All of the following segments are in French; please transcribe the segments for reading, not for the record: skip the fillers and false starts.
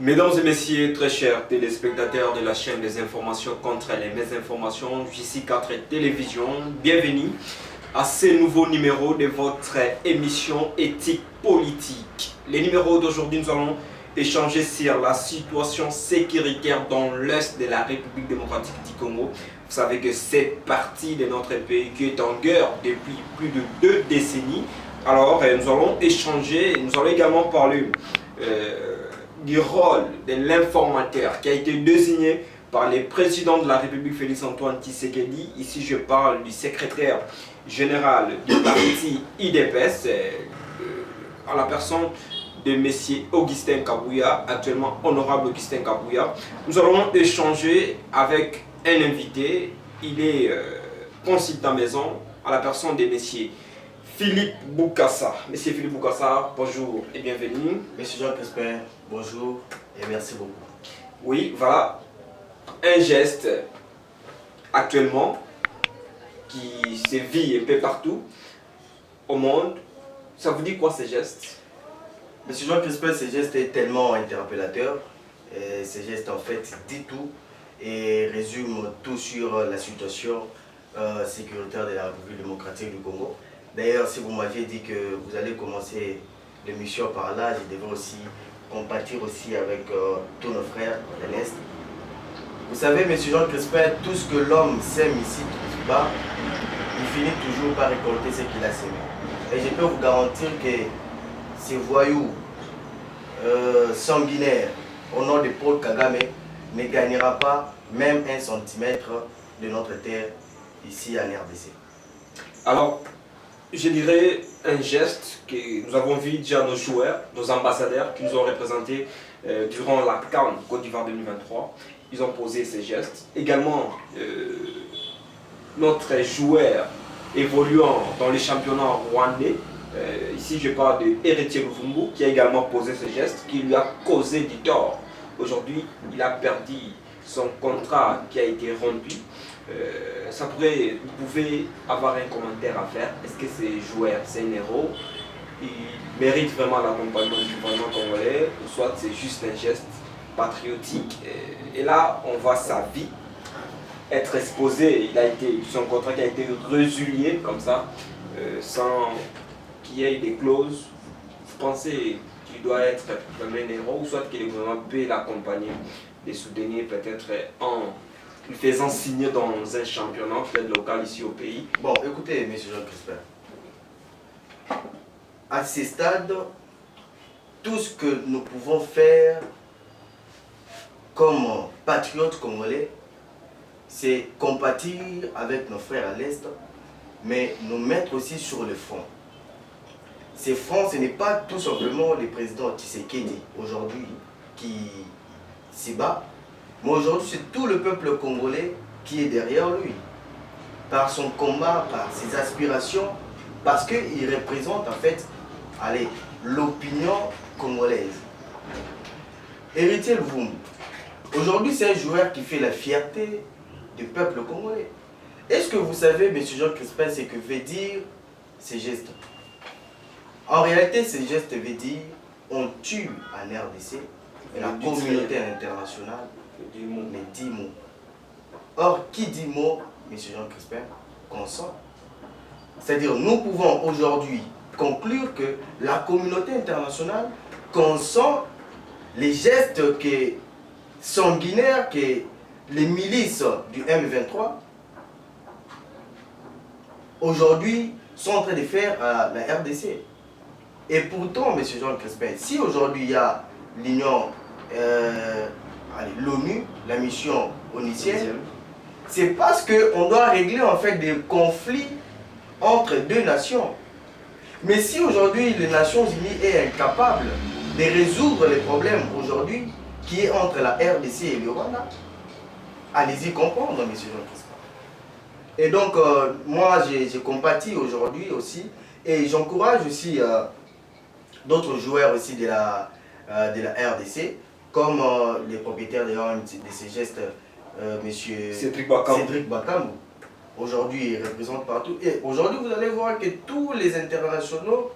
Mesdames et messieurs, très chers téléspectateurs de la chaîne des informations contre les mésinformations, JC4 Télévision, bienvenue à ce nouveau numéro de votre émission éthique politique. Les numéros d'aujourd'hui, nous allons échanger sur la situation sécuritaire dans l'est de la République démocratique du Congo. Vous savez que cette partie de notre pays qui est en guerre depuis plus de 2 décennies. Alors, nous allons échanger, nous allons également parler du rôle de l'informateur qui a été désigné par le président de la République Félix-Antoine Tshisekedi. Ici, je parle du secrétaire général du parti IDPS, à la personne de M. Augustin Kabouya, actuellement honorable Augustin Kabouya. Nous allons échanger avec un invité. Il est consultant maison, à la personne de M. Philippe Boukassa. Monsieur Philippe Boukassa, bonjour et bienvenue. Monsieur Jean Crespin, bonjour et merci beaucoup. Oui, voilà un geste actuellement qui se vit un peu partout au monde. Ça vous dit quoi ce geste? Monsieur Jean Crespin, ce geste est tellement interpellateur. Et ce geste en fait dit tout et résume tout sur la situation sécuritaire de la République démocratique du Congo. D'ailleurs, si vous m'aviez dit que vous allez commencer l'émission par là, je devais aussi compatir aussi avec tous nos frères de l'Est. Vous savez, M. Jean Crespin, tout ce que l'homme sème ici, tout bas, il finit toujours par récolter ce qu'il a sémé. Et je peux vous garantir que ces voyous sanguinaires au nom de Paul Kagame ne gagnera pas même 1 centimètre de notre terre ici en RDC. Alors, je dirais un geste que nous avons vu déjà nos joueurs, nos ambassadeurs qui nous ont représentés durant la CAN Côte d'Ivoire 2023. Ils ont posé ces gestes. Également, notre joueur évoluant dans les championnats rwandais, ici je parle de Héritier Luvumbu, qui a également posé ces gestes, qui lui a causé du tort. Aujourd'hui, il a perdu son contrat qui a été rompu. Vous pouvez avoir un commentaire à faire. Est-ce que ces joueurs, c'est un héros? Il mérite vraiment l'accompagnement du gouvernement congolais, ou soit c'est juste un geste patriotique? Et là, on voit sa vie être exposée. Son contrat qui a été résilié comme ça, sans qu'il y ait des clauses. Vous pensez qu'il doit être vraiment un héros, ou soit que le gouvernement peut l'accompagner, les soutenir peut-être en lui faisant signer dans un championnat peut-être local ici au pays? Bon, écoutez, M. Jean Crespin, à ce stade, tout ce que nous pouvons faire comme patriotes congolais, c'est compatir avec nos frères à l'Est, mais nous mettre aussi sur le front. Ces fronts, ce n'est pas tout simplement le président Tshisekedi aujourd'hui qui s'y bat, mais aujourd'hui c'est tout le peuple congolais qui est derrière lui, par son combat, par ses aspirations, parce qu'il représente en fait l'opinion congolaise. Héritier Luvumbu, aujourd'hui c'est un joueur qui fait la fierté du peuple congolais. Est-ce que vous savez, M. Jean Crespin, ce que veut dire ces gestes? En réalité, ces gestes veut dire on tue en RDC, et la communauté internationale mais 10 mots. Or, qui dit mot, M. Jean Crespin, consent. C'est-à-dire, nous pouvons aujourd'hui conclure que la communauté internationale consent les gestes sanguinaires que les milices du M23 aujourd'hui sont en train de faire à la RDC. Et pourtant, M. Jean Crespin, si aujourd'hui il y a l'Union, l'ONU, la mission onicienne, c'est parce qu'on doit régler en fait des conflits entre 2 nations. Mais si aujourd'hui les Nations Unies est incapable de résoudre les problèmes aujourd'hui qui est entre la RDC et le Rwanda, allez-y comprendre, M. Jean Crespin. Et donc, moi, j'ai compati aujourd'hui aussi, et j'encourage aussi d'autres joueurs aussi de la RDC, comme les propriétaires de ces gestes, M. Cédric Bakambu. Aujourd'hui, il représente partout. Et aujourd'hui, vous allez voir que tous les internationaux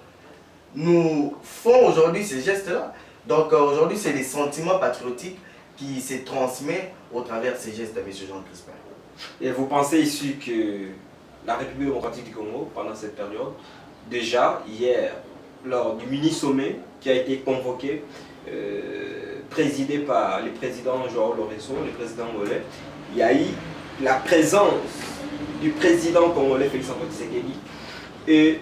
nous font aujourd'hui ces gestes-là. Donc aujourd'hui, c'est les sentiments patriotiques qui se transmettent au travers de ces gestes de M. Jean Crispin. Et vous pensez ici que la République démocratique du Congo, pendant cette période, déjà hier, lors du mini-sommet qui a été convoqué, présidé par le président Joao Lourenço, le président congolais, il y a eu la présence du président congolais Félix Antoine Tshisekedi et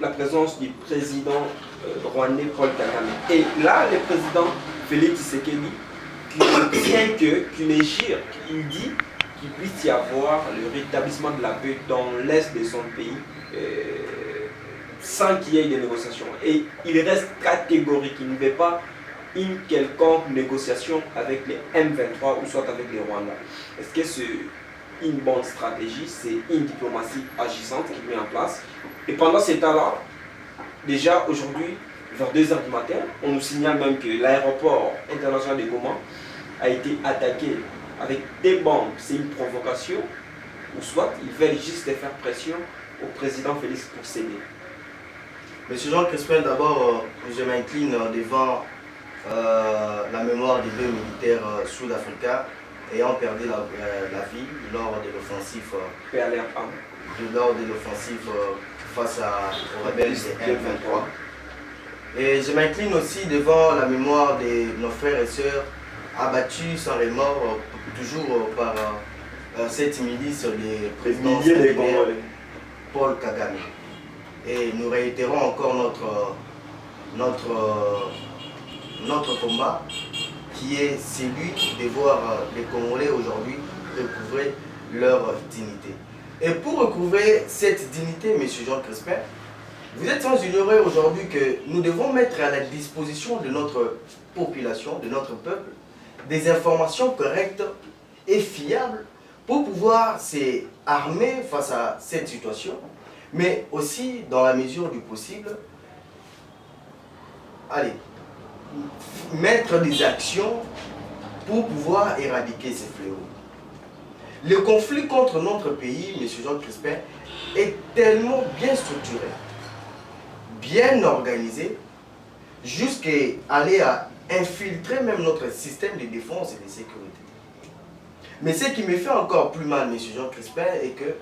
la présence du président rwandais Paul Kagame. Et là, le président Félix Tshisekedi, qu'il égire, il dit qu'il puisse y avoir le rétablissement de la paix dans l'est de son pays sans qu'il y ait des négociations. Et il reste catégorique, il ne veut pas une quelconque négociation avec les M23 ou soit avec les Rwandais. Est-ce que c'est une bonne stratégie? C'est une diplomatie agissante qui met en place. Et pendant ces temps-là, déjà aujourd'hui, vers 2h du matin, on nous signale même que l'aéroport international de Goma a été attaqué avec des bombes. C'est une provocation, ou soit ils veulent juste faire pression au président Félix pour céder. Monsieur Jean Crispin, d'abord, je m'incline devant la mémoire des deux militaires sud-africains ayant perdu la vie lors de l'offensive face aux rebelles des M23. Et je m'incline aussi devant la mémoire de nos frères et sœurs abattus sans remords, toujours par cette milice des présidents Paul Kagame. Et nous réitérons encore notre combat qui est celui de voir les Congolais aujourd'hui recouvrer leur dignité. Et pour recouvrer cette dignité, M. Jean Crispin, vous êtes sans ignorer aujourd'hui que nous devons mettre à la disposition de notre population, de notre peuple, des informations correctes et fiables pour pouvoir s'armer face à cette situation, mais aussi, dans la mesure du possible, mettre des actions pour pouvoir éradiquer ces fléaux. Le conflit contre notre pays, M. Jean Crispin, est tellement bien structuré, bien organisé, jusqu'à aller à infiltrer même notre système de défense et de sécurité. Mais ce qui me fait encore plus mal, M. Jean Crispin, est que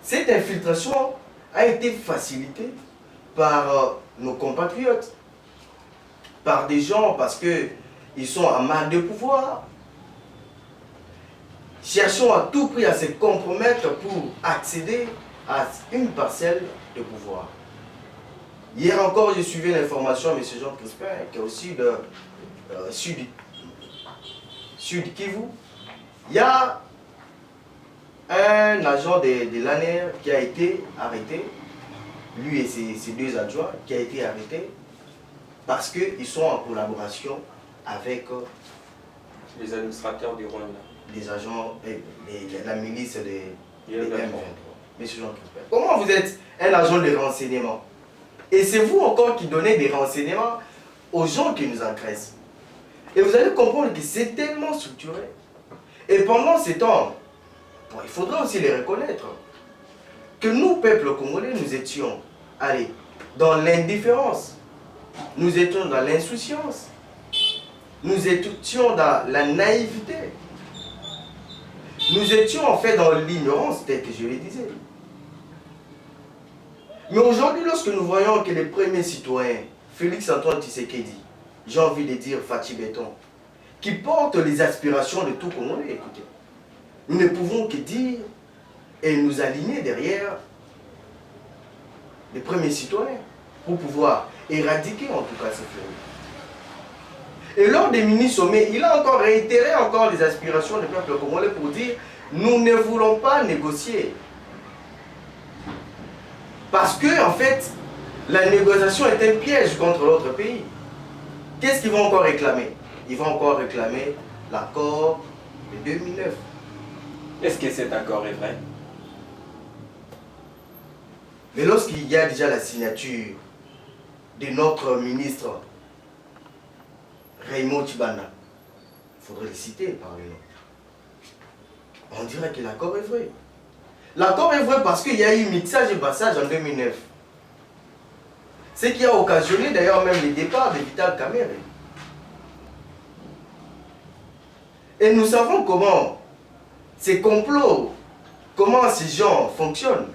cette infiltration a été facilitée par nos compatriotes, par des gens parce qu'ils sont en manque de pouvoir, cherchant à tout prix à se compromettre pour accéder à une parcelle de pouvoir. Hier encore, je suivais l'information, M. Jean Crispin, qui est aussi de Sud Kivu. Il y a un agent de l'ANER qui a été arrêté, lui et ses deux adjoints, qui a été arrêté parce qu'ils sont en collaboration avec les administrateurs du Rwanda, les agents, la milice des M23. Monsieur Jean Crispin, comment vous êtes un agent de renseignement? Et c'est vous encore qui donnez des renseignements aux gens qui nous agressent. Et vous allez comprendre que c'est tellement structuré. Et pendant ces temps, il faudra aussi les reconnaître, que nous, peuple congolais, nous étions dans l'indifférence, nous étions dans l'insouciance, nous étions dans la naïveté, nous étions en fait dans l'ignorance, tel que je le disais. Mais aujourd'hui, lorsque nous voyons que les premiers citoyens, Félix Antoine Tshisekedi, j'ai envie de dire Fatih Béton, qui portent les aspirations de tout Congolais, écoutez, nous ne pouvons que dire et nous aligner derrière les premiers citoyens pour pouvoir éradiquer en tout cas ces fléaux. Et lors des mini-sommets, il a encore réitéré les aspirations du peuple congolais pour dire nous ne voulons pas négocier. Parce que, en fait, la négociation est un piège contre l'autre pays. Qu'est-ce qu'ils vont encore réclamer? Ils vont encore réclamer l'accord de 2009. Est-ce que cet accord est vrai? Mais lorsqu'il y a déjà la signature de notre ministre Raymond Tchibanda, il faudrait le citer par le nom. On dirait que l'accord est vrai. L'accord est vrai parce qu'il y a eu mixage et passage en 2009. Ce qui a occasionné d'ailleurs même le départ de Vital Kamerhe. Et nous savons comment ces complots, comment ces gens fonctionnent.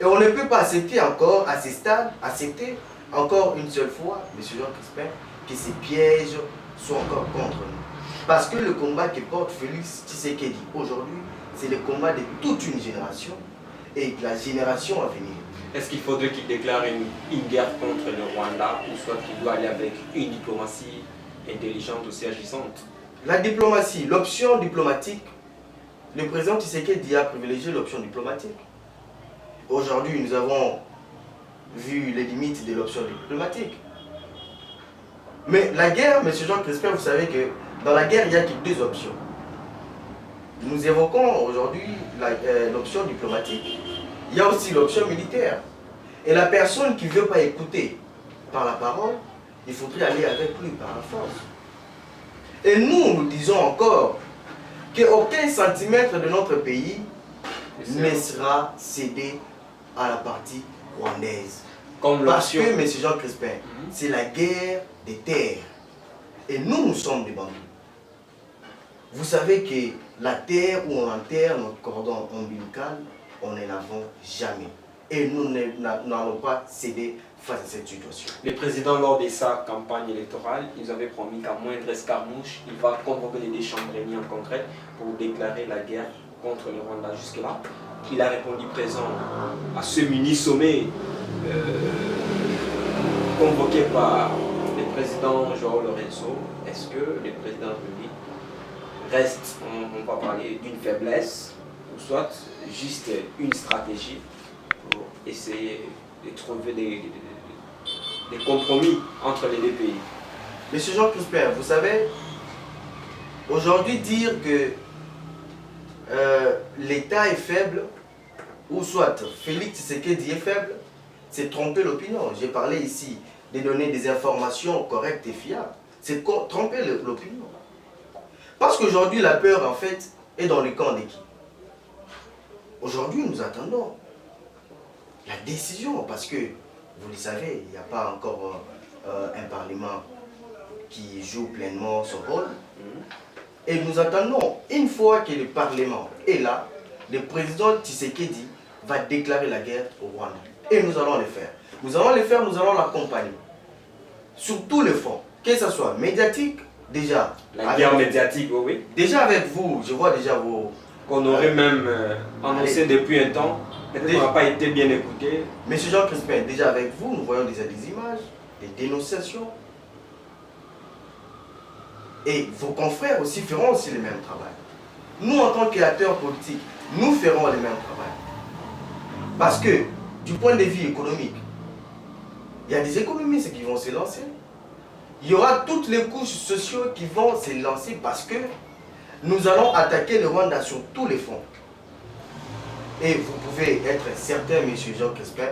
Et on ne peut pas accepter encore, à ces stades, accepter encore une seule fois, M. Jean Crispin, que ces pièges soient encore contre nous. Parce que le combat que porte Félix Tshisekedi aujourd'hui, c'est le combat de toute une génération et de la génération à venir. Est-ce qu'il faudrait qu'il déclare une guerre contre le Rwanda ou soit qu'il doit aller avec une diplomatie intelligente aussi agissante? La diplomatie, l'option diplomatique, le président Tshisekedi a privilégié l'option diplomatique. Aujourd'hui, nous avons vu les limites de l'option diplomatique. Mais la guerre, M. Jean Crispin, vous savez que dans la guerre, il n'y a que deux options. Nous évoquons aujourd'hui l'option diplomatique. Il y a aussi l'option militaire. Et la personne qui ne veut pas écouter par la parole, il faudrait aller avec lui par la force. Et nous disons encore qu'aucun centimètre de notre pays ne sera cédé à la partie rwandaise. Parce que, M. Jean Crispin, c'est la guerre des terres. Et nous, nous sommes des bandits. Vous savez que la terre où on enterre notre cordon ombilical, on ne l'avons jamais. Et nous n'allons pas céder face à cette situation. Le président, lors de sa campagne électorale, il nous avait promis qu'à moindre escarmouche, il va convoquer les Déchambreni en concret pour déclarer la guerre contre le Rwanda. Jusque-là, il a répondu présent à ce mini-sommet convoqué par le président Joao Lorenzo. Est-ce que le président République reste, on va parler d'une faiblesse, ou soit juste une stratégie pour essayer de trouver des compromis entre les deux pays? Monsieur Jean Crispin, vous savez, aujourd'hui dire que l'État est faible, ou soit Félix Tshisekedi est faible, c'est tromper l'opinion. J'ai parlé ici de donner des informations correctes et fiables. C'est tromper l'opinion. Parce qu'aujourd'hui, la peur, en fait, est dans le camp de qui? Aujourd'hui, nous attendons la décision, parce que, vous le savez, il n'y a pas encore un Parlement qui joue pleinement son rôle. Et nous attendons, une fois que le Parlement est là, le président Tshisekedi va déclarer la guerre au Rwanda. Et nous allons le faire. Nous allons le faire, nous allons l'accompagner. Sur tous les fronts, que ce soit médiatique, déjà. La guerre médiatique, oui. Déjà avec vous, je vois déjà vos... Qu'on aurait même annoncé depuis un temps, peut-être qu'on n'a pas été bien écouté. Monsieur Jean Crispin, déjà avec vous, nous voyons déjà des images, des dénonciations. Et vos confrères aussi feront aussi le même travail. Nous, en tant qu'acteurs politiques, nous ferons le même travail. Parce que, du point de vue économique, il y a des économistes qui vont se lancer. Il y aura toutes les couches sociales qui vont se lancer parce que nous allons attaquer le Rwanda sur tous les fronts. Et vous pouvez être certain, M. Jean Crispin,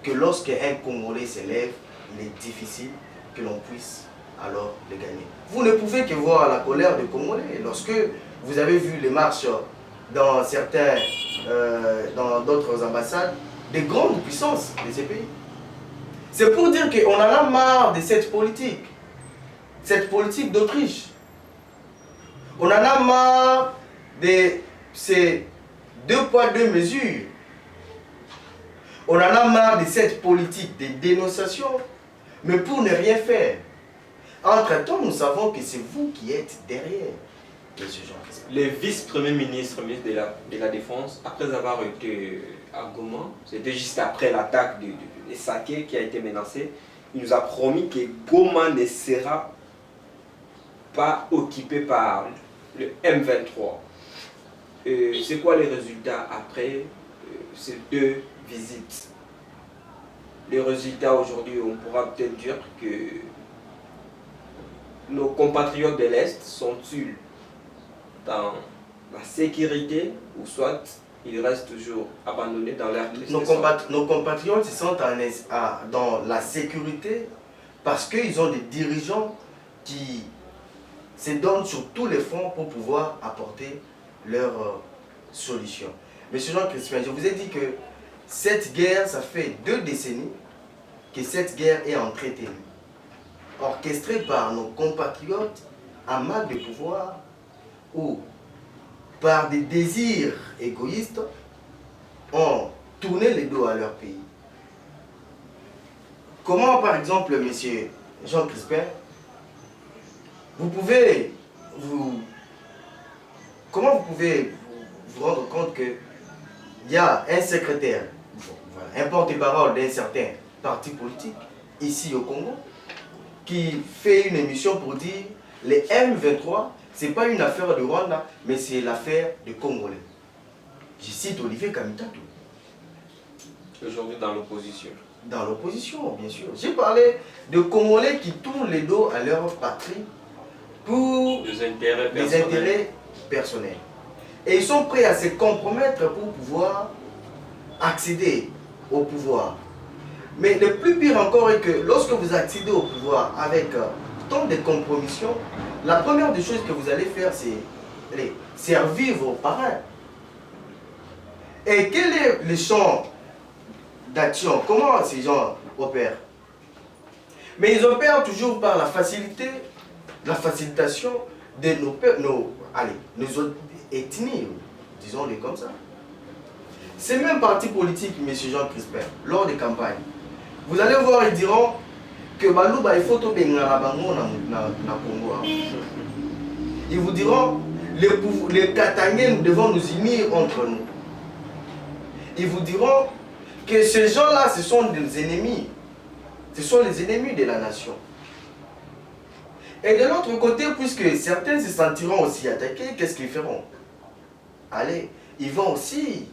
que lorsqu'un Congolais s'élève, il est difficile que l'on puisse alors le gagner. Vous ne pouvez que voir la colère des Congolais. Lorsque vous avez vu les marches dans certains, dans d'autres ambassades, des grandes puissances de ces pays. C'est pour dire qu'on en a marre de cette politique d'Autriche. On en a marre de ces 2 poids 2 mesures. On en a marre de cette politique de dénonciation, mais pour ne rien faire. Entre-temps, nous savons que c'est vous qui êtes derrière, M. Jean Crispin. Le vice-premier ministre de la Défense, après avoir été à Goma, c'était juste après l'attaque de Saké qui a été menacé, il nous a promis que Goma ne sera pas occupé par le M23. C'est quoi les résultats après ces 2 visites? Les résultats aujourd'hui, on pourra peut-être dire que nos compatriotes de l'Est sont-ils dans la sécurité ou soit ils restent toujours abandonnés dans leur nos compatriotes sont dans la sécurité parce qu'ils ont des dirigeants qui se donnent sur tous les fronts pour pouvoir apporter leurs solutions. Monsieur Jean Crispin, je vous ai dit que cette guerre, ça fait 2 décennies que cette guerre est entretenue, orchestrée par nos compatriotes en manque de pouvoir ou par des désirs égoïstes, ont tourné le dos à leur pays. Comment, par exemple, M. Jean Crispin, comment vous pouvez vous rendre compte qu'il y a un secrétaire, un porte-parole d'un certain parti politique, ici au Congo, qui fait une émission pour dire les M23, ce n'est pas une affaire de Rwanda, mais c'est l'affaire des Congolais. Je cite Olivier Kamitatou. Aujourd'hui dans l'opposition. Dans l'opposition, bien sûr. J'ai parlé de Congolais qui tournent les dos à leur patrie pour des intérêts personnels. Et ils sont prêts à se compromettre pour pouvoir accéder au pouvoir. Mais le plus pire encore est que lorsque vous accédez au pouvoir avec tant de compromissions, la première des choses que vous allez faire, c'est servir vos parrains. Et quel est le champ d'action? Comment ces gens opèrent? Mais ils opèrent toujours par la facilité, la facilitation de nos autres ethnies, disons-les comme ça. Ces mêmes partis politiques, M. Jean Crispin, lors des campagnes, vous allez voir, ils diront que Balouba, il faut tout bien na Congo. Ils vous diront, les Katangais, nous devons nous unir entre nous. Ils vous diront que ces gens-là, ce sont des ennemis. Ce sont les ennemis de la nation. Et de l'autre côté, puisque certains se sentiront aussi attaqués, qu'est-ce qu'ils feront? Allez, ils vont aussi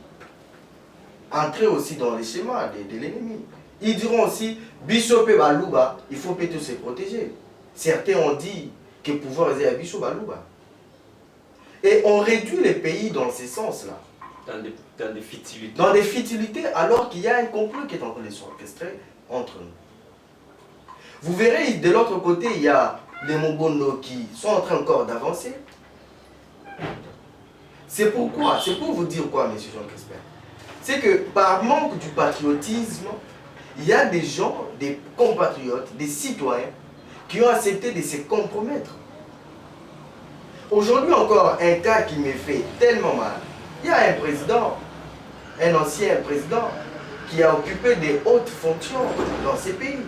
entrer aussi dans les schémas de l'ennemi. Ils diront aussi, Bissope Balouba, il faut peut-être se protéger. Certains ont dit que pouvoir est à Bissop Balouba. Et on réduit les pays dans ce sens-là. Dans des futilités. Dans des futilités, alors qu'il y a un complot qui est en train de s'orchestrer entre nous. Vous verrez, de l'autre côté, il y a les Mobondo qui sont en train encore d'avancer. C'est pourquoi, c'est pour vous dire quoi, M. Jean Crispin? C'est que par manque du patriotisme, il y a des gens, des compatriotes, des citoyens qui ont accepté de se compromettre. Aujourd'hui encore, un cas qui me fait tellement mal. Il y a un président, un ancien président, qui a occupé des hautes fonctions dans ces pays.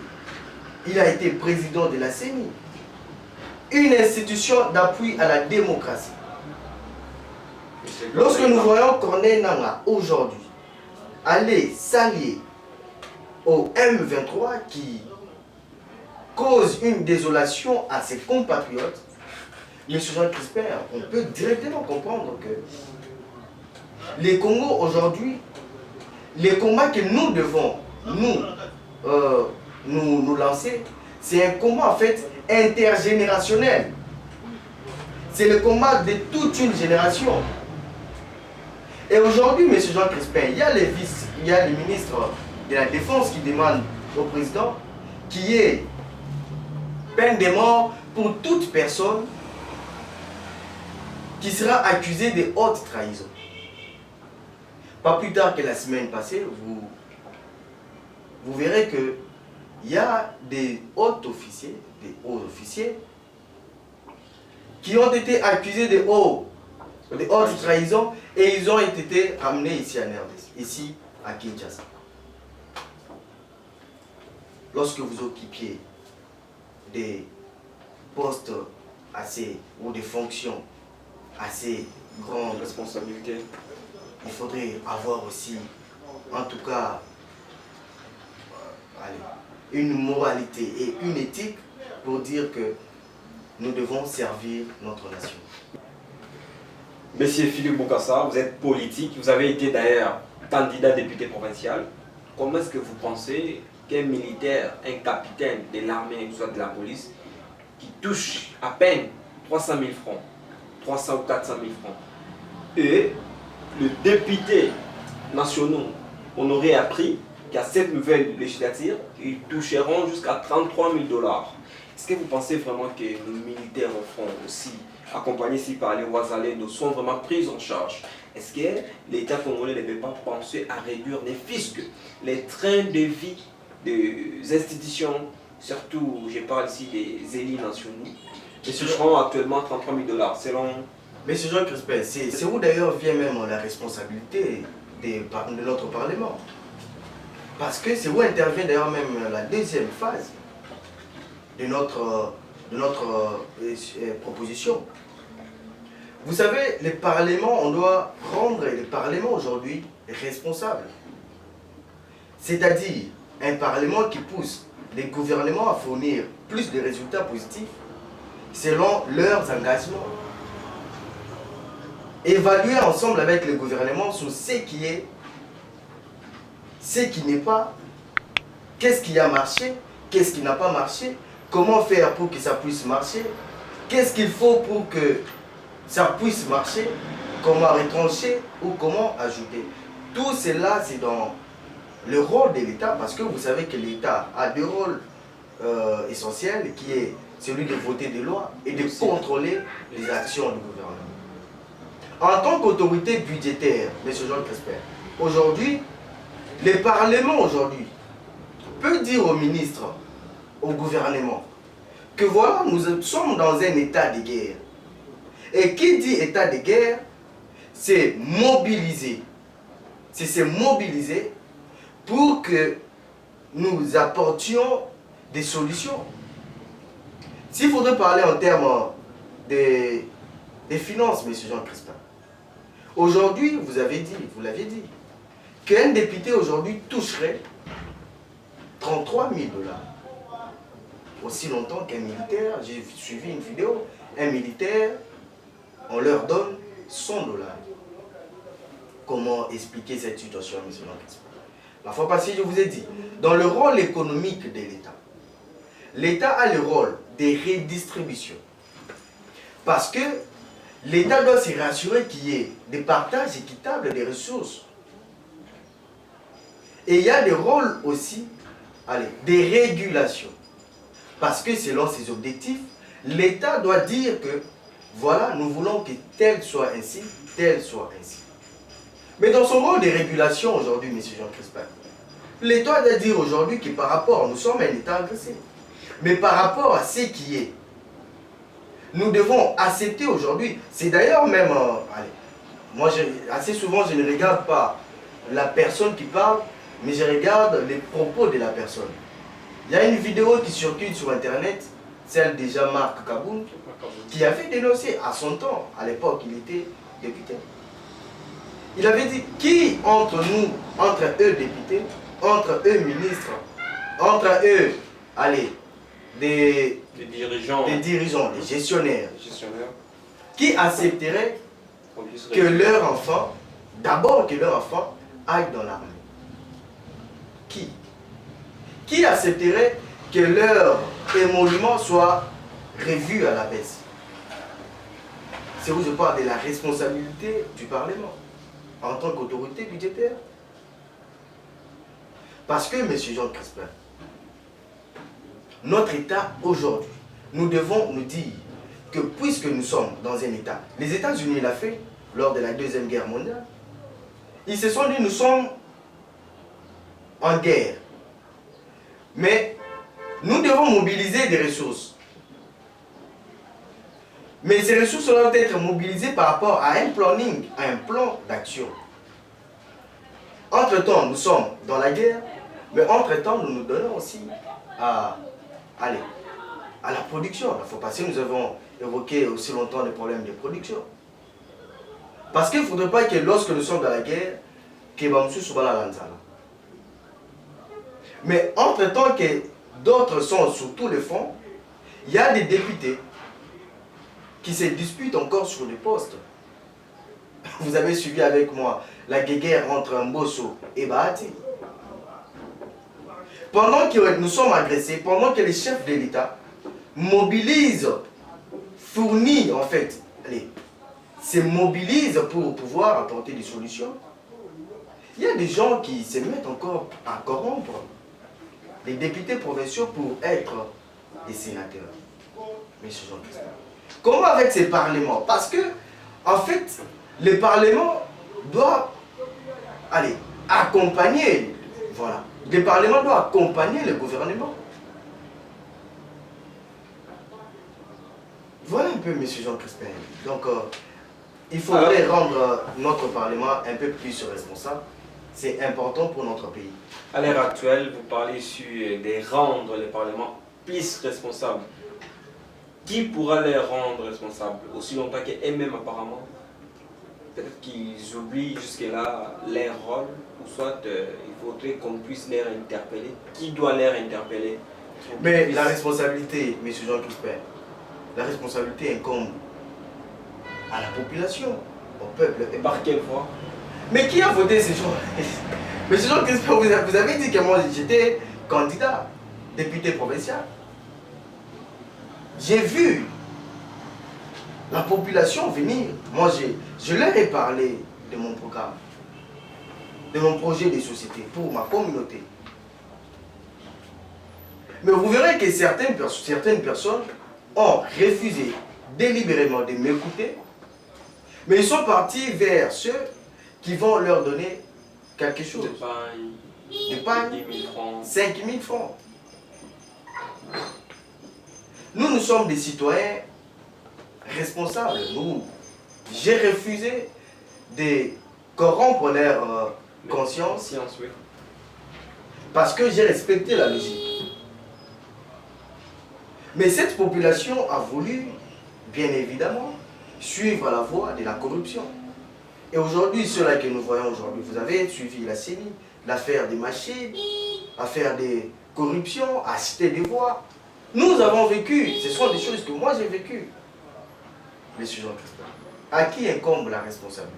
Il a été président de la CENI, une institution d'appui à la démocratie. Lorsque nous voyons Corneille Nangaa aujourd'hui aller s'allier au M23 qui cause une désolation à ses compatriotes, M. Jean Crispin, on peut directement comprendre que les Congos aujourd'hui, les combats que nous devons nous lancer, c'est un combat en fait intergénérationnel. C'est le combat de toute une génération. Et aujourd'hui, M. Jean Crispin, il y a le ministre de la Défense qui demande au président qu'il y ait peine de mort pour toute personne qui sera accusée de haute trahison. Pas plus tard que la semaine passée, vous verrez qu'il y a des hauts officiers qui ont été accusés de haute trahison et ils ont été ramenés ici à RDC, ici à Kinshasa. Lorsque vous occupiez des postes ou des fonctions assez grandes Responsabilité. il faudrait avoir aussi, en tout cas, une moralité et une éthique pour dire que nous devons servir notre nation. Monsieur Philippe Bokassa, vous êtes politique, vous avez été d'ailleurs candidat député provincial. Comment est-ce que vous pensez qu'un militaire, un capitaine de l'armée, soit de la police, qui touche à peine 300 000 francs, 300 ou 400 000 francs, et le député national, on aurait appris qu'à cette nouvelle législature, ils toucheront jusqu'à 33 000 $. Est-ce que vous pensez vraiment que nos militaires en France aussi, accompagnés ici par les Ouazalais, sont vraiment pris en charge? Est-ce que l'État congolais ne peut pas penser à réduire les fiscs, les trains de vie des institutions, surtout je parle ici des élus nationaux, qui Monsieur toucheront actuellement 33 000 dollars selon... Monsieur Jean Crispin, c'est où d'ailleurs vient même la responsabilité de notre Parlement. Parce que c'est où intervient d'ailleurs même la deuxième phase de notre proposition. Vous savez, les parlements, on doit rendre les parlements aujourd'hui responsables. C'est-à-dire un parlement qui pousse les gouvernements à fournir plus de résultats positifs selon leurs engagements. Évaluer ensemble avec le gouvernement sur ce qui est, ce qui n'est pas, qu'est-ce qui a marché, qu'est-ce qui n'a pas marché, comment faire pour que ça puisse marcher, qu'est-ce qu'il faut pour que ça puisse marcher, comment retrancher ou comment ajouter. Tout cela, c'est dans le rôle de l'État, parce que vous savez que l'État a deux rôles essentiels, qui est celui de voter des lois et de contrôler les actions du gouvernement. En tant qu'autorité budgétaire, M. Jean Crispin, aujourd'hui, le Parlement aujourd'hui peut dire au ministre, au gouvernement, que voilà, nous sommes dans un état de guerre. Et qui dit état de guerre, c'est mobiliser. C'est se mobiliser pour que nous apportions des solutions. S'il faudrait parler en termes des finances, M. Jean Crispin, aujourd'hui, vous l'aviez dit, qu'un député aujourd'hui toucherait 33 000 dollars. Aussi longtemps qu'un militaire, j'ai suivi une vidéo, un militaire, on leur donne 100 dollars. Comment expliquer cette situation, M. Jean Crispin? La fois passée, je vous ai dit, dans le rôle économique de l'État, l'État a le rôle de redistribution. Parce que l'État doit se rassurer qu'il y ait des partages équitables des ressources. Et il y a des rôles aussi, des régulations. Parce que selon ses objectifs, l'État doit dire que, voilà, nous voulons que tel soit ainsi, tel soit ainsi. Mais dans son rôle de régulation aujourd'hui, M. Jean Crispin, l'État doit dire aujourd'hui que par rapport, nous sommes un État agressé. Mais par rapport à ce qui est, nous devons accepter aujourd'hui. C'est d'ailleurs même, moi assez souvent je ne regarde pas la personne qui parle, mais je regarde les propos de la personne. Il y a une vidéo qui circule sur internet, celle de Jean-Marc Kaboun, qui avait dénoncé à son temps, à l'époque il était député. Il avait dit, qui entre nous, entre eux députés, entre eux ministres, entre eux, des dirigeants, des gestionnaires, qui accepteraient que leur enfant, d'abord que leur enfant aille dans l'armée? Qui accepterait que leur émolument soit revu à la baisse? C'est où je parle de la responsabilité du Parlement en tant qu'autorité budgétaire. Parce que, M. Jean Crispin, notre État aujourd'hui, nous devons nous dire que puisque nous sommes dans un État, les États-Unis l'ont fait lors de la Deuxième Guerre mondiale, ils se sont dit nous sommes en guerre. Mais nous devons mobiliser des ressources. Mais ces ressources doivent être mobilisées par rapport à un planning, à un plan d'action. Entre-temps, nous sommes dans la guerre, mais entre-temps, nous nous donnons aussi à la production. La fois passée, nous avons évoqué aussi longtemps les problèmes de production. Parce qu'il ne faudrait pas que lorsque nous sommes dans la guerre, que Bamsou soit la lanzala. Mais entre-temps que d'autres sont sur tous les fronts, il y a des députés qui se disputent encore sur les postes. Vous avez suivi avec moi la guerre entre Mbosso et Bahati. Pendant que nous sommes agressés, pendant que les chefs de l'État mobilisent, fournissent en fait, se mobilisent pour pouvoir apporter des solutions, il y a des gens qui se mettent encore à corrompre les députés provinciaux pour être des sénateurs. Mais ce genre de ça. Comment avec ces parlements? Parce que, en fait, les parlements doivent accompagner, voilà, Le Parlement doit accompagner le gouvernement. Voilà un peu, M. Jean Crispin. Donc, il faudrait rendre notre Parlement un peu plus responsable. C'est important pour notre pays. À l'heure actuelle, vous parlez sur de rendre le Parlement plus responsable. Qui pourra les rendre responsables aussi longtemps qu'eux-mêmes apparemment? Peut-être qu'ils oublient jusque-là leur rôle, ou soit il faudrait qu'on puisse les interpeller. Qui doit les interpeller? Mais la responsabilité, M. Jean Crispin, la responsabilité incombe à la population, au peuple. Et par quelle voie? Mais qui a voté ces gens? M. Jean Crispin, vous avez dit que moi j'étais candidat, député provincial. J'ai vu la population venir. Moi, je leur ai parlé de mon programme, de mon projet de société pour ma communauté. Mais vous verrez que certaines personnes ont refusé délibérément de m'écouter, mais ils sont partis vers ceux qui vont leur donner quelque chose. D'épargne, 10 000 francs. 5 000 francs. Nous sommes des citoyens responsables. J'ai refusé de corrompre leur conscience Oui. parce que j'ai respecté la logique. Mais cette population a voulu, bien évidemment, suivre la voie de la corruption. Et aujourd'hui, ceux-là que nous voyons aujourd'hui, vous avez suivi la CENI, l'affaire des machines, l'affaire des corruptions, acheter des voix. Nous avons vécu, ce sont des choses que moi j'ai vécues. Monsieur Jean-Christophe, à qui incombe la responsabilité?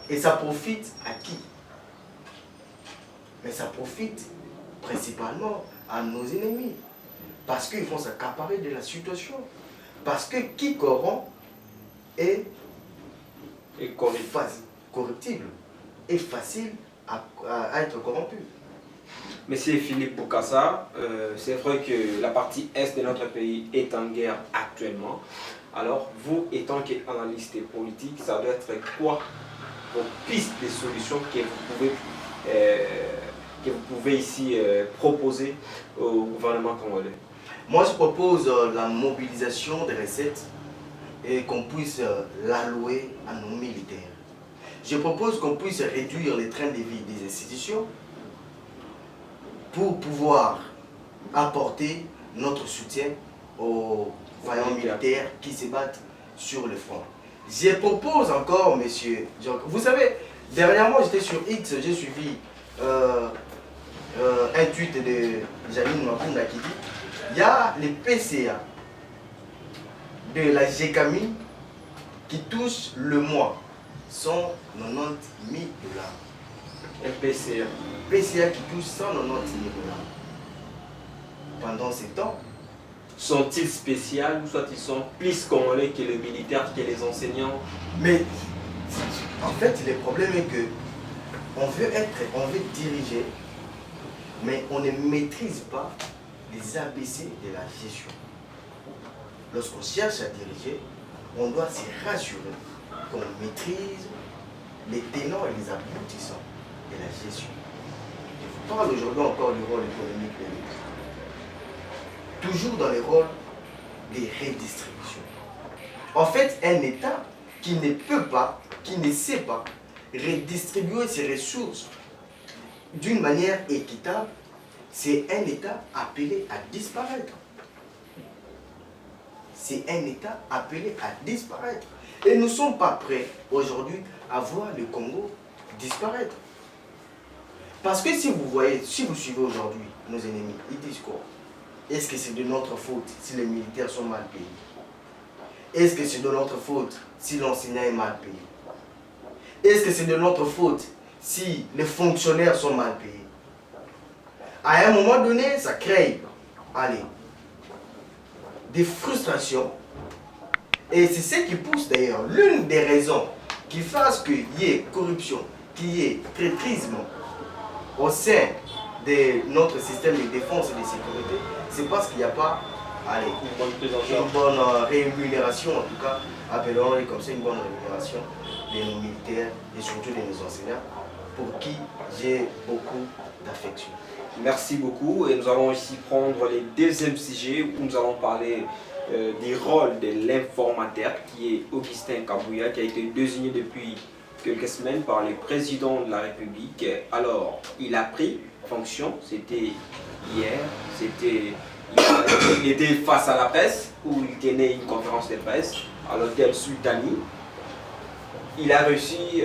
Et ça profite à qui? Mais ça profite principalement à nos ennemis. Parce qu'ils vont s'accaparer de la situation. Parce que qui corrompt est corruptible et facile à être corrompu. Monsieur Philippe Bokassa, c'est vrai que la partie est de notre pays est en guerre actuellement. Alors, vous, étant qu'analyste politique, ça doit être quoi vos pistes de solutions que vous pouvez ici proposer au gouvernement congolais? Moi, je propose la mobilisation des recettes et qu'on puisse l'allouer à nos militaires. Je propose qu'on puisse réduire les trains de vie des institutions pour pouvoir apporter notre soutien aux vaillants militaires qui se battent sur le front. Je propose encore, monsieur, vous savez, dernièrement j'étais sur X, j'ai suivi un tweet de Janine Makunda qui dit il y a les PCA de la GECAMI qui touchent le mois 190 000 $. Un PCA. PCA qui touche 190 000 $. Pendant ces temps, sont-ils spéciaux ou soit ils sont plus congolais que les militaires, que les enseignants? Mais en fait, le problème est que on veut diriger, mais on ne maîtrise pas les ABC de la gestion. Lorsqu'on cherche à diriger, on doit se rassurer qu'on maîtrise les tenants et les aboutissants de la gestion. Je vous parle aujourd'hui encore du rôle économique de l'État. Toujours dans les rôles des redistributions. En fait, un État qui ne peut pas, qui ne sait pas redistribuer ses ressources d'une manière équitable, c'est un État appelé à disparaître. C'est un État appelé à disparaître. Et nous ne sommes pas prêts aujourd'hui à voir le Congo disparaître. Parce que si vous suivez aujourd'hui nos ennemis, ils disent quoi? Est-ce que c'est de notre faute si les militaires sont mal payés? Est-ce que c'est de notre faute si l'enseignant est mal payé? Est-ce que c'est de notre faute si les fonctionnaires sont mal payés? À un moment donné, ça crée, des frustrations. Et c'est ce qui pousse d'ailleurs, l'une des raisons qui fasse qu'il y ait corruption, qu'il y ait traîtrisme au sein de notre système de défense et de sécurité, c'est parce qu'il n'y a pas une bonne rémunération, en tout cas, appelons-le comme ça, une bonne rémunération de nos militaires et surtout de nos enseignants, pour qui j'ai beaucoup d'affection. Merci beaucoup et nous allons ici prendre le deuxième sujet où nous allons parler du rôle de l'informateur qui est Augustin Kabouya qui a été désigné depuis quelques semaines par le président de la République. Alors, il a pris fonction, c'était hier, il était face à la presse où il tenait une conférence de presse à l'hôtel Sultani. Il a reçu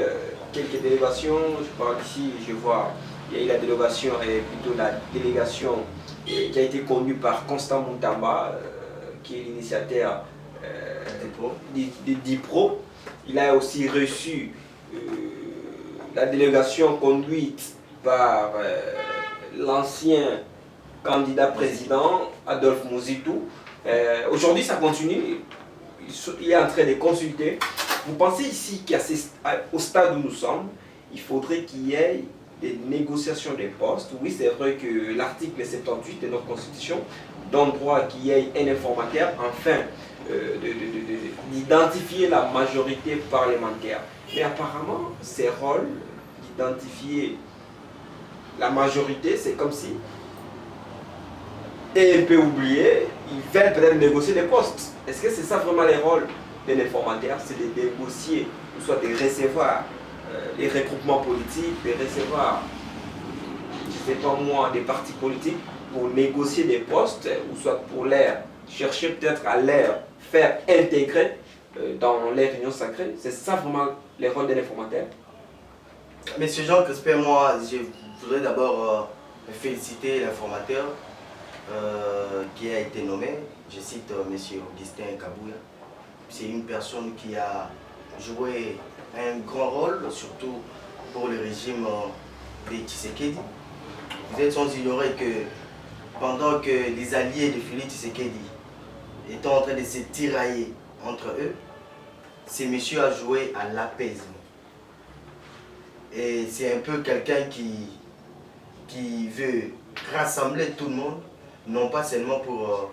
quelques délégations, je parle ici, je vois, il y a eu la délégation, plutôt la délégation qui a été conduite par Constant Moutamba, qui est l'initiateur d'IPRO. Il a aussi reçu la délégation conduite par l'ancien candidat président Adolphe Mouzitou. Aujourd'hui, ça continue. Il est en train de consulter. Vous pensez ici qu'au stade où nous sommes, il faudrait qu'il y ait des négociations des postes? Oui, c'est vrai que l'article 78 de notre Constitution donne droit qu'il y ait un informateur afin d'identifier la majorité parlementaire. Mais apparemment, ces rôles d'identifier la majorité, c'est comme si, et un peu oublié, ils veulent peut-être négocier des postes. Est-ce que c'est ça vraiment les rôles d'un informateur? C'est de négocier, ou soit de recevoir les regroupements politiques, de recevoir, je ne sais pas moi, des partis politiques pour négocier des postes, ou soit pour chercher peut-être à les faire intégrer dans les réunions sacrées. C'est ça vraiment les rôles d'un informateur? Monsieur Jean Crespin, moi, je voudrais d'abord féliciter l'informateur qui a été nommé. Je cite monsieur Augustin Kabouya. C'est une personne qui a joué un grand rôle, surtout pour le régime de Tshisekedi. Vous êtes sans ignorer que pendant que les alliés de Félix Tshisekedi étaient en train de se tirailler entre eux, ce monsieur a joué à l'apaisement. Et c'est un peu quelqu'un qui veut rassembler tout le monde, non pas seulement pour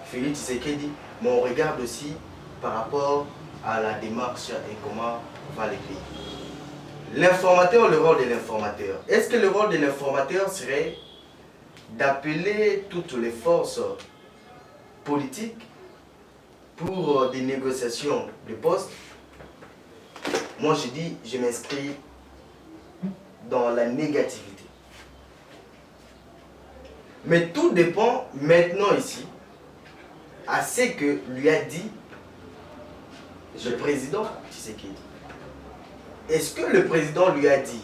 Félix Tshisekedi, mais on regarde aussi par rapport à la démarche et comment va le pays. L'informateur, le rôle de l'informateur. Est-ce que le rôle de l'informateur serait d'appeler toutes les forces politiques pour des négociations de postes? Moi je dis, je m'inscris dans la négativité. Mais tout dépend maintenant ici à ce que lui a dit le président Tshisekedi. Est-ce que le président lui a dit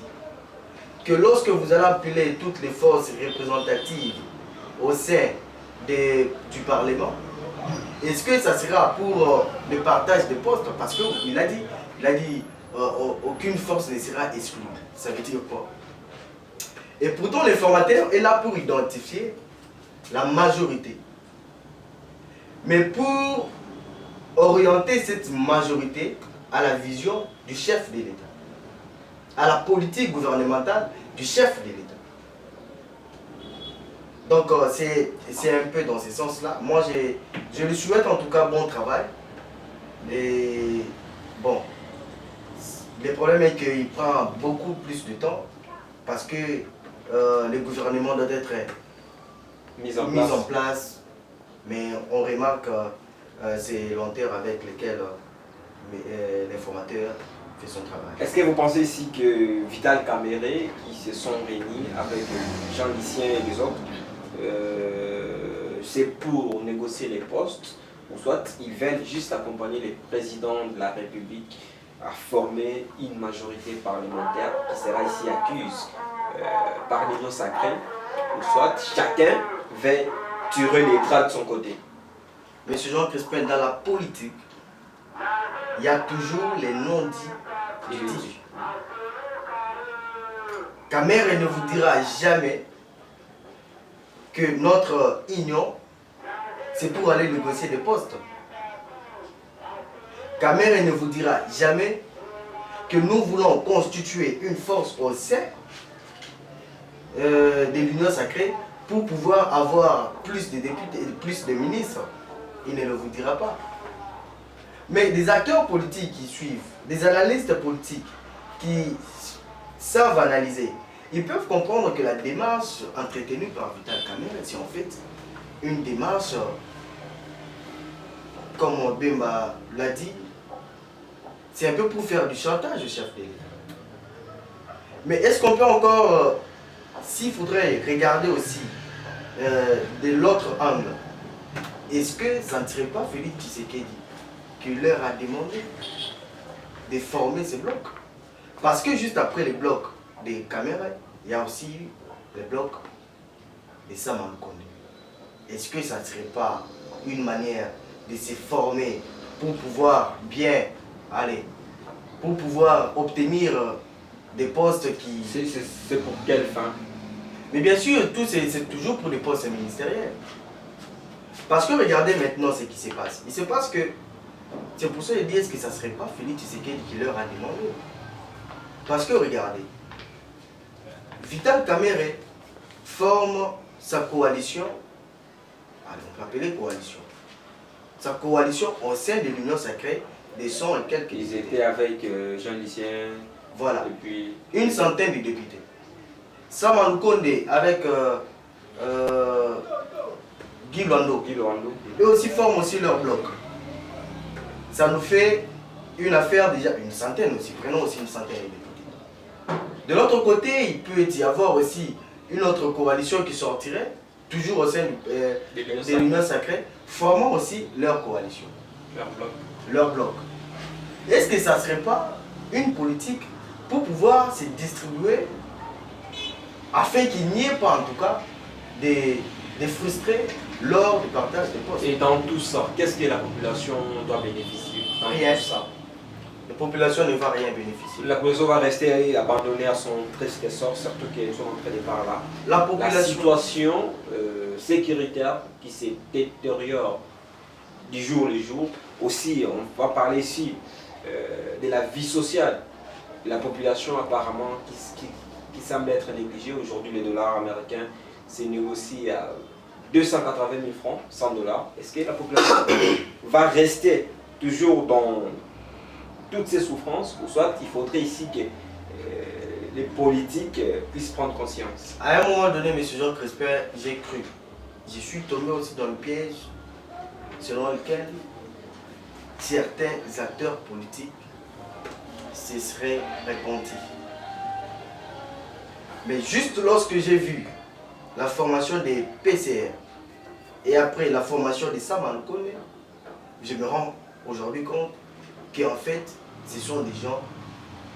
que lorsque vous allez appeler toutes les forces représentatives au sein du Parlement, est-ce que ça sera pour le partage des postes? Parce qu'il a dit aucune force ne sera exclue. Ça veut dire quoi? Et pourtant l'informateur est là pour identifier la majorité. Mais pour orienter cette majorité à la vision du chef de l'État, à la politique gouvernementale du chef de l'État. Donc c'est un peu dans ce sens-là. Moi je lui souhaite en tout cas bon travail. Et bon, le problème est qu'il prend beaucoup plus de temps parce que le gouvernement doit être mis en place. Mais on remarque ces lenteurs avec lesquelles l'informateur fait son travail. Est-ce que vous pensez ici que Vital Caméré, qui se sont réunis avec Jean Lucien et les autres, c'est pour négocier les postes, ou soit ils veulent juste accompagner les présidents de la République à former une majorité parlementaire qui sera ici accuse par l'union sacrée, ou soit chacun va tirer les draps de son côté? Monsieur Jean Crespin, dans la politique, il y a toujours les non-dits du dit. Caméré ne vous dira jamais que notre union, c'est pour aller négocier des postes. Caméré ne vous dira jamais que nous voulons constituer une force au sein de l'union sacrée pour pouvoir avoir plus de députés, plus de ministres. Il ne le vous dira pas. Mais des acteurs politiques qui suivent, des analystes politiques qui savent analyser. Ils peuvent comprendre que la démarche entretenue par Vital Kamerhe, c'est en fait une démarche, comme Bemba l'a dit, c'est un peu pour faire du chantage au chef de l'État. Mais est-ce qu'on peut encore, s'il faudrait regarder aussi de l'autre angle, est-ce que ça ne serait pas Félix Tshisekedi qui leur a demandé de former ces blocs? Parce que juste après les blocs des Kamerhe, il y a aussi eu les blocs de Sama Lukonde. Est-ce que ça ne serait pas une manière de se former pour pouvoir bien aller, pour pouvoir obtenir des postes qui... C'est pour quelle fin? Mais bien sûr, tout c'est toujours pour des postes ministériels. Parce que regardez maintenant ce qui se passe. Il se passe que, c'est pour ça que je dis, est-ce que ça ne serait pas Félix Tshisekedi qui leur a demandé? Parce que regardez, Vital Kamerhe forme sa coalition, allez, on peut appeler coalition, sa coalition au sein de l'Union sacrée des 100 et quelques Ils députés. étaient avec Jean Lucien. Voilà, Et puis... une centaine de députés. Sama Lukonde avec Guy Luando. Eux aussi forment aussi leur bloc. Ça nous fait une affaire déjà, une centaine aussi, prenons aussi une centaine de députés. De l'autre côté, il peut y avoir aussi une autre coalition qui sortirait, toujours au sein de l'Union sacrée, formant aussi leur coalition. Leur bloc. Est-ce que ça ne serait pas une politique pour pouvoir se distribuer afin qu'il n'y ait pas en tout cas des frustrés lors du partage des postes? Et dans tout ça, qu'est-ce que la population doit bénéficier dans Rien. tout ça? La population ne va rien bénéficier. La population va rester abandonnée à son triste sort, surtout qu'ils sont en train de par là. La situation sécuritaire qui se détériore du jour le jour. Aussi, on va parler ici de la vie sociale. La population apparemment qui semble être négligée. Aujourd'hui, le dollar américain se négocie à 280 000 francs, 100 dollars. Est-ce que la population va rester toujours dans toutes ces souffrances, ou soit il faudrait ici que les politiques puissent prendre conscience? À un moment donné, M. Jean Crespin, j'ai cru. Je suis tombé aussi dans le piège selon lequel certains acteurs politiques se seraient repentis. Mais juste lorsque j'ai vu la formation des PCR et après la formation des Sama Lukonde, je me rends aujourd'hui compte qu'en fait, ce sont des gens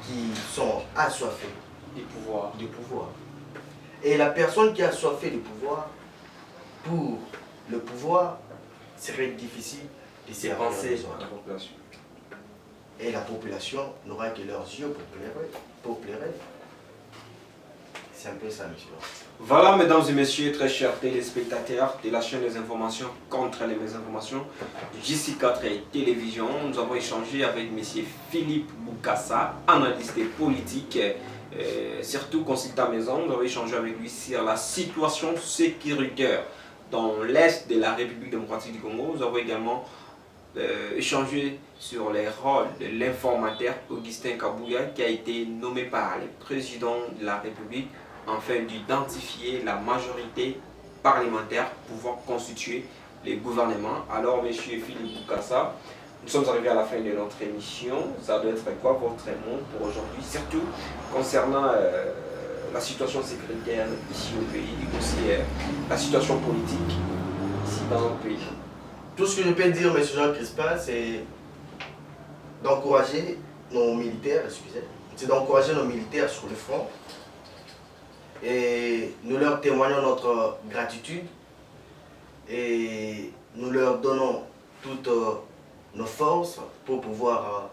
qui sont assoiffés Du pouvoir. du pouvoir. Et la personne qui a assoiffé du pouvoir, pour le pouvoir, serait difficile de C'est servir penser les à la autres. population. Et la population n'aura que leurs yeux pour pleurer. C'est un peu ça, monsieur. Voilà, mesdames et messieurs, très chers téléspectateurs de la chaîne des informations contre les mésinformations, JC4 et Télévision. Nous avons échangé avec monsieur Philippe Boukassa, analyste politique, surtout consultant maison. Nous avons échangé avec lui sur la situation sécuritaire dans l'est de la République démocratique du Congo. Nous avons également échangé sur les rôles de l'informateur Augustin Kabouya, qui a été nommé par le président de la République afin d'identifier la majorité parlementaire pour pouvoir constituer les gouvernements. Alors, monsieur Philippe Boukassa, nous sommes arrivés à la fin de notre émission. Ça doit être quoi votre mot pour aujourd'hui, surtout concernant la situation sécuritaire ici au pays, et aussi la situation politique ici dans notre pays? Tout ce que je peux dire, M. Jean Crespin, c'est d'encourager nos militaires, c'est d'encourager nos militaires sur le front. Et nous leur témoignons notre gratitude et nous leur donnons toutes nos forces pour pouvoir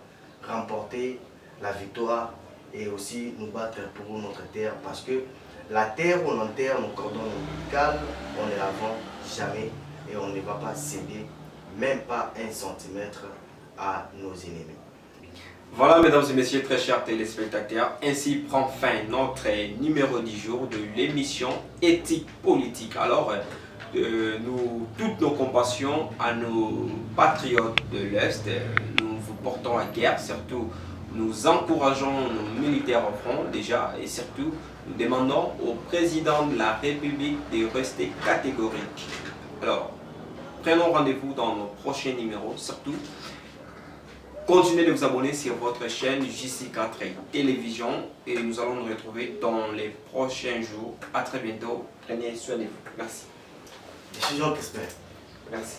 remporter la victoire et aussi nous battre pour notre terre, parce que la terre où on enterre nos cordons ombilicaux, on ne la vend jamais et on ne va pas céder même pas 1 centimètre à nos ennemis. Voilà, mesdames et messieurs, très chers téléspectateurs, ainsi prend fin notre numéro du jour de l'émission Éthique Politique. Alors, toutes nos compassions à nos patriotes de l'Est, nous vous portons à guerre, surtout Nous encourageons nos militaires au front déjà et surtout nous demandons au président de la République de rester catégorique. Alors, prenons rendez-vous dans nos prochains numéros. Surtout, continuez de vous abonner sur votre chaîne JC4 Télévision et nous allons nous retrouver dans les prochains jours. À très bientôt. Prenez soin de vous. Merci. Décision qu'espère. Merci.